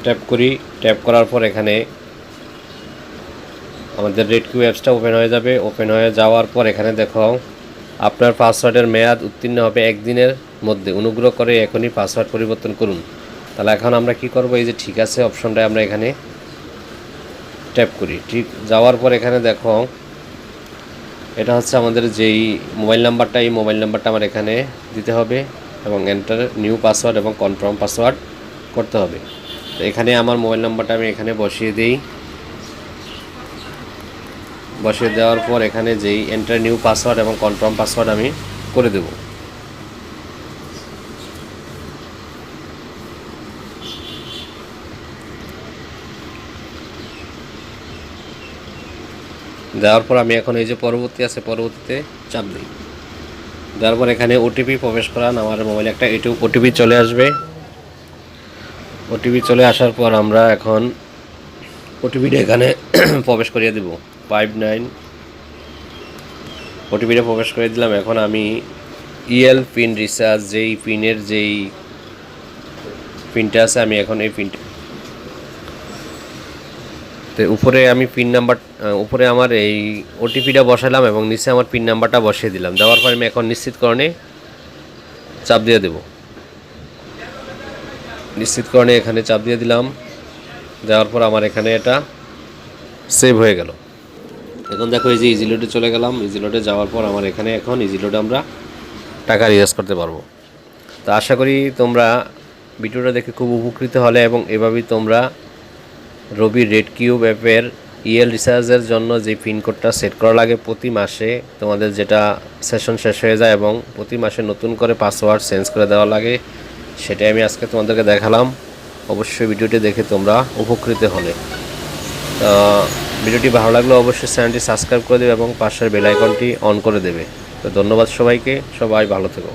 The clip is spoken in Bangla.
ট্যাপ করি। ট্যাপ করার পর এখানে আমাদের RedCube অ্যাপসটা ওপেন হয়ে যাবে। ওপেন হয়ে যাওয়ার পর এখানে দেখো আপনার পাসওয়ার্ডের মেয়াদ উত্তীর্ণ হবে 1 দিনের মধ্যে, অনুগ্রহ করে এখনই পাসওয়ার্ড পরিবর্তন করুন। তাহলে এখন আমরা কি করব, এই যে ঠিক আছে অপশনটায় আমরা এখানে ট্যাপ করি। ঠিক যাওয়ার পর এখানে দেখো এটা হচ্ছে আমাদের যেই মোবাইল নাম্বারটা, এই মোবাইল নাম্বারটা আমার এখানে দিতে হবে এবং এন্টার নিউ পাসওয়ার্ড এবং কনফার্ম পাসওয়ার্ড করতে হবে। তো এখানে আমার মোবাইল নাম্বারটা আমি এখানে বসিয়ে দিই। বসিয়ে দেওয়ার পর এখানে যেই এন্টার নিউ পাসওয়ার্ড এবং কনফার্ম পাসওয়ার্ড আমি করে দেব। দেওয়ার পর আমি এখন এই যে পরবর্তী আছে, পরবর্তীতে চাপ দিই। দেওয়ার পর এখানে ওটিপি প্রবেশ করান। আমার মোবাইলে একটা ওটিপি চলে আসবে। ওটিপি চলে আসার পর আমরা এখন ওটিপিটা এখানে প্রবেশ করিয়ে দেব 59। ওটিপিটা প্রবেশ করে দিলাম। এখন আমি পিন রিচার্জ যেই পিনের যেই পিনটা আছে, আমি এখন এই পিনটা তো উপরে আমি পিন নাম্বার উপরে আমার এই ওটিপিটা বসালাম এবং নিচে আমার পিন নাম্বারটা বসিয়ে দিলাম। দেওয়ার পর আমি এখন নিশ্চিতকরণে চাপ দিয়ে দেব। নিশ্চিতকরণে এখানে চাপ দিয়ে দিলাম। দেওয়ার পর আমার এখানে এটা সেভ হয়ে গেল। এখন দেখো এই যে ইজিলোডে চলে গেলাম। ইজিলোডে যাওয়ার পর আমার এখানে এখন ইজিলোডে আমরা টাকা রিচার্জ করতে পারবো। তো আশা করি তোমরা ভিডিওটা দেখে খুব উপকৃত হলে এবং এভাবেই তোমরা রবি RedCube অ্যাপের রিচার্জের জন্য যে পিনকোডটা সেট করা লাগে প্রতি মাসে, তোমাদের যেটা সেশন শেষ হয়ে যায় এবং প্রতি মাসে নতুন করে পাসওয়ার্ড চেঞ্জ করে দেওয়া লাগে, সেটাই আমি আজকে তোমাদেরকে দেখালাম। অবশ্যই ভিডিওটি দেখে তোমরা উপকৃত হলে। ভিডিওটি ভালো লাগলে অবশ্যই চ্যানেলটি সাবস্ক্রাইব করে দেবে এবং পাশের বেল আইকনটি অন করে দেবে। তো ধন্যবাদ সবাইকে, সবাই ভালো থেকো।